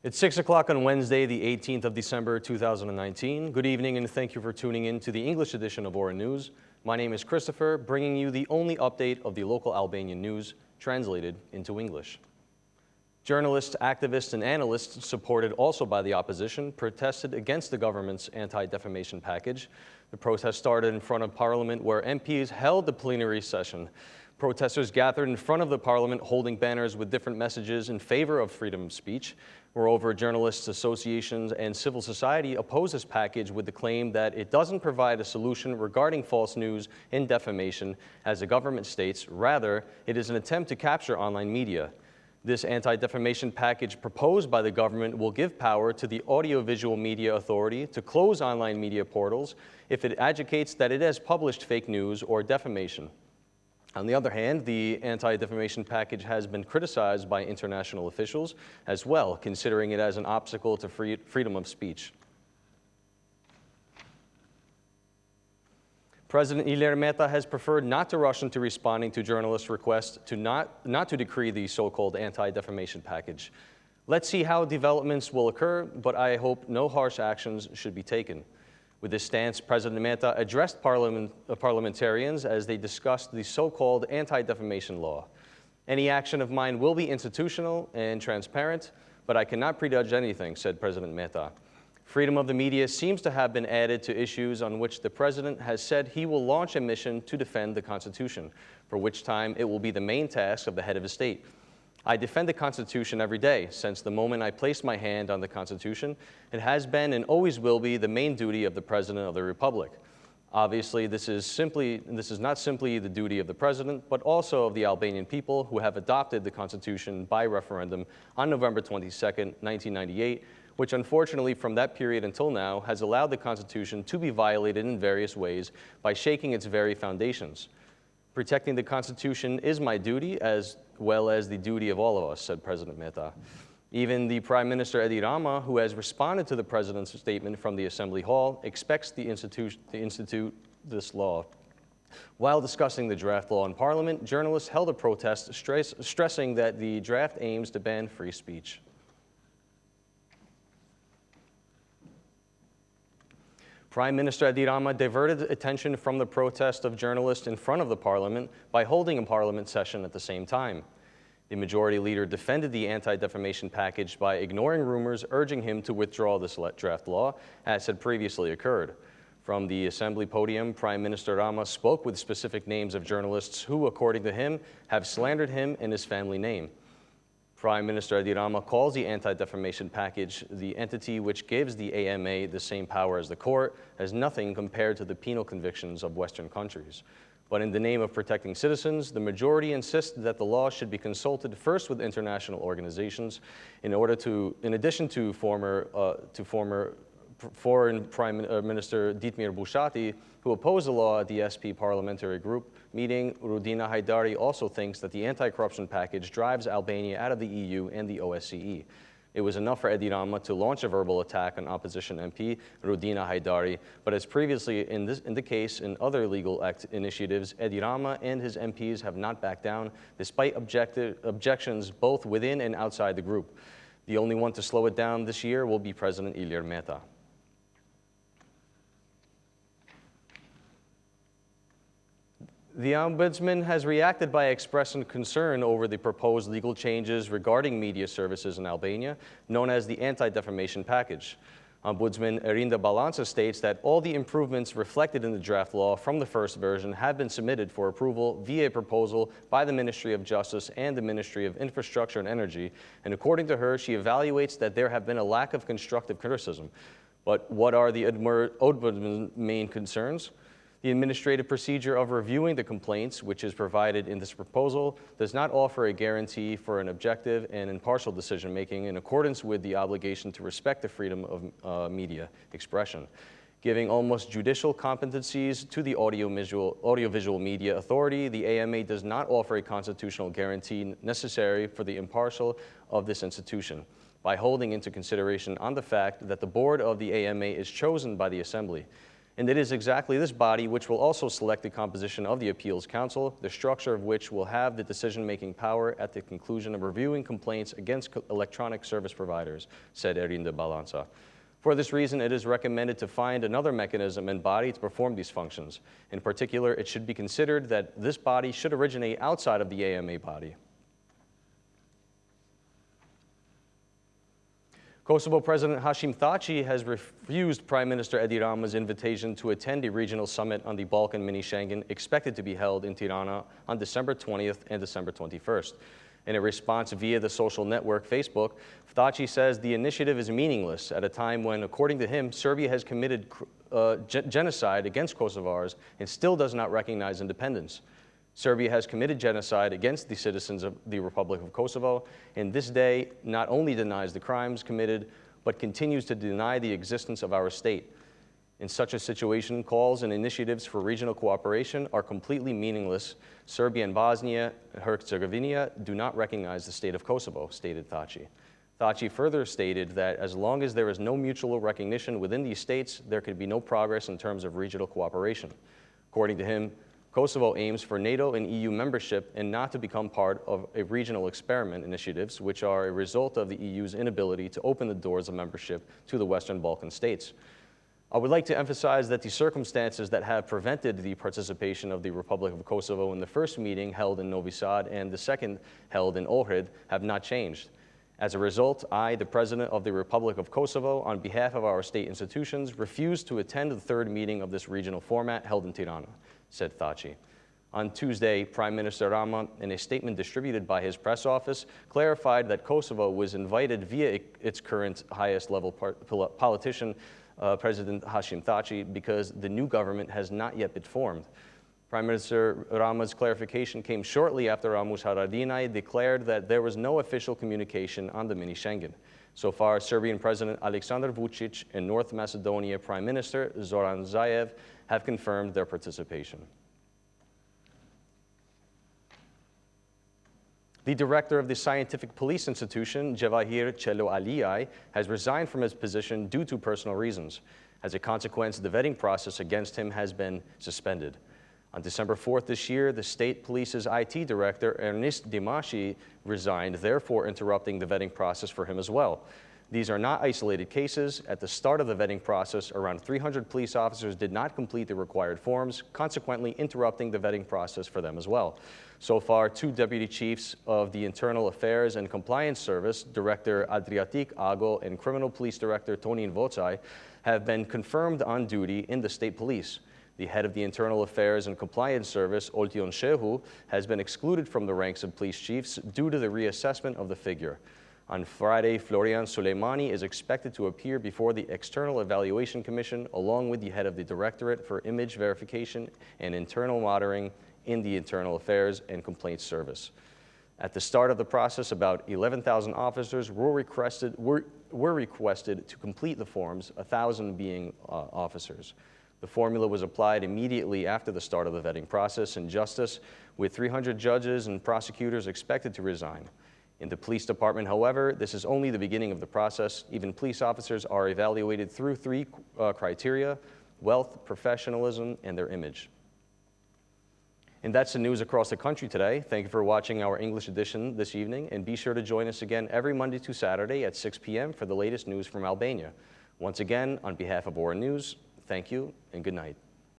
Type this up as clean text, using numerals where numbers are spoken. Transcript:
It's 6 o'clock on Wednesday, the 18th of December, 2019. Good evening and thank you for tuning in to the English edition of Ora News. My name is Christopher, bringing you the only update of the local Albanian news translated into English. Journalists, activists, and analysts, supported also by the opposition, protested against the government's anti-defamation package. The protest started in front of Parliament, where MPs held the plenary session. Protesters gathered in front of the Parliament holding banners with different messages in favor of freedom of speech. Moreover, journalists, associations, and civil society oppose this package with the claim that it doesn't provide a solution regarding false news and defamation, as the government states. Rather, it is an attempt to capture online media. This anti-defamation package proposed by the government will give power to the Audiovisual Media Authority to close online media portals if it adjudicates that it has published fake news or defamation. On the other hand, the anti-defamation package has been criticized by international officials as well, considering it as an obstacle to freedom of speech. President Ilir Meta has preferred not to rush into responding to journalists' requests to not to decree the so-called anti-defamation package. Let's see how developments will occur, but I hope no harsh actions should be taken. With this stance, President Meta addressed parliamentarians as they discussed the so-called anti-defamation law. Any action of mine will be institutional and transparent, but I cannot prejudge anything, said President Meta. Freedom of the media seems to have been added to issues on which the president has said he will launch a mission to defend the Constitution, for which time it will be the main task of the head of the state. I defend the Constitution every day. Since the moment I placed my hand on the Constitution, it has been and always will be the main duty of the President of the Republic. Obviously, this is not simply the duty of the President, but also of the Albanian people who have adopted the Constitution by referendum on November 22nd, 1998, which unfortunately from that period until now has allowed the Constitution to be violated in various ways by shaking its very foundations. Protecting the Constitution is my duty as well as the duty of all of us, said President Meta. Even the Prime Minister Edi Rama, who has responded to the President's statement from the Assembly Hall, expects to institute this law. While discussing the draft law in Parliament, journalists held a protest stressing that the draft aims to ban free speech. Prime Minister Edi Rama diverted attention from the protest of journalists in front of the Parliament by holding a Parliament session at the same time. The Majority Leader defended the anti-defamation package by ignoring rumors urging him to withdraw this draft law, as had previously occurred. From the Assembly podium, Prime Minister Rama spoke with specific names of journalists who, according to him, have slandered him and his family name. Prime Minister Edi Rama calls the anti-defamation package the entity which gives the AMA the same power as the court, as nothing compared to the penal convictions of Western countries. But in the name of protecting citizens, the majority insists that the law should be consulted first with international organizations in addition to former Foreign Prime Minister Ditmir Bushati, who opposed the law at the SP parliamentary group meeting. Rudina Haidari also thinks that the anti-corruption package drives Albania out of the EU and the OSCE. It was enough for Edi Rama to launch a verbal attack on opposition MP Rudina Haidari, but as previously in the case in other legal initiatives, Edi Rama and his MPs have not backed down, despite objections both within and outside the group. The only one to slow it down this year will be President Ilir Meta. The Ombudsman has reacted by expressing concern over the proposed legal changes regarding media services in Albania, known as the anti-defamation package. Ombudsman Erinda Balanca states that all the improvements reflected in the draft law from the first version have been submitted for approval via a proposal by the Ministry of Justice and the Ministry of Infrastructure and Energy, and according to her, she evaluates that there have been a lack of constructive criticism. But what are the Ombudsman's main concerns? The administrative procedure of reviewing the complaints, which is provided in this proposal, does not offer a guarantee for an objective and impartial decision-making in accordance with the obligation to respect the freedom of media expression. Giving almost judicial competencies to the Audiovisual Media Authority, the AMA does not offer a constitutional guarantee necessary for the impartial of this institution, by holding into consideration on the fact that the board of the AMA is chosen by the Assembly. And it is exactly this body which will also select the composition of the Appeals Council, the structure of which will have the decision-making power at the conclusion of reviewing complaints against electronic service providers, said Erin de Balanza. For this reason, it is recommended to find another mechanism and body to perform these functions. In particular, it should be considered that this body should originate outside of the AMA body. Kosovo President Hashim Thaçi has refused Prime Minister Edi Rama's invitation to attend a regional summit on the Balkan mini-Schengen expected to be held in Tirana on December 20th and December 21st. In a response via the social network Facebook, Thaçi says the initiative is meaningless at a time when, according to him, Serbia has committed genocide against Kosovars and still does not recognize independence. Serbia has committed genocide against the citizens of the Republic of Kosovo, and this day not only denies the crimes committed, but continues to deny the existence of our state. In such a situation, calls and initiatives for regional cooperation are completely meaningless. Serbia and Bosnia and Herzegovina do not recognize the state of Kosovo, stated Thaçi. Thaçi further stated that as long as there is no mutual recognition within these states, there could be no progress in terms of regional cooperation. According to him, Kosovo aims for NATO and EU membership and not to become part of a regional experiment initiatives, which are a result of the EU's inability to open the doors of membership to the Western Balkan states. I would like to emphasize that the circumstances that have prevented the participation of the Republic of Kosovo in the first meeting held in Novi Sad and the second held in Ohrid have not changed. As a result, I, the President of the Republic of Kosovo, on behalf of our state institutions, refuse to attend the third meeting of this regional format held in Tirana, said Thaçi. On Tuesday, Prime Minister Rama, in a statement distributed by his press office, clarified that Kosovo was invited via its current highest level politician, President Hashim Thaçi, because the new government has not yet been formed. Prime Minister Rama's clarification came shortly after Ramush Haradinaj declared that there was no official communication on the mini-Schengen. So far, Serbian President Aleksandar Vučić and North Macedonia Prime Minister Zoran Zaev have confirmed their participation. The director of the Scientific Police Institution, Jevahir Çelo Aliyaj, has resigned from his position due to personal reasons. As a consequence, the vetting process against him has been suspended. On December 4th this year, the state police's IT director, Ernest Dimashi, resigned, therefore interrupting the vetting process for him as well. These are not isolated cases. At the start of the vetting process, around 300 police officers did not complete the required forms, consequently interrupting the vetting process for them as well. So far, 2 deputy chiefs of the Internal Affairs and Compliance Service, Director Adriatic Ago and Criminal Police Director Tonin Vocaj, have been confirmed on duty in the state police. The head of the Internal Affairs and Compliance Service, Oltion Shehu, has been excluded from the ranks of police chiefs due to the reassessment of the figure. On Friday, Florian Soleimani is expected to appear before the External Evaluation Commission along with the head of the Directorate for Image Verification and Internal Monitoring in the Internal Affairs and Complaints Service. At the start of the process, about 11,000 officers were requested to complete the forms, 1,000 being officers. The formula was applied immediately after the start of the vetting process in justice, with 300 judges and prosecutors expected to resign. In the police department, however, this is only the beginning of the process. Even police officers are evaluated through 3 criteria: wealth, professionalism, and their image. And that's the news across the country today. Thank you for watching our English edition this evening, and be sure to join us again every Monday to Saturday at 6 p.m. for the latest news from Albania. Once again, on behalf of Ora News, thank you and good night.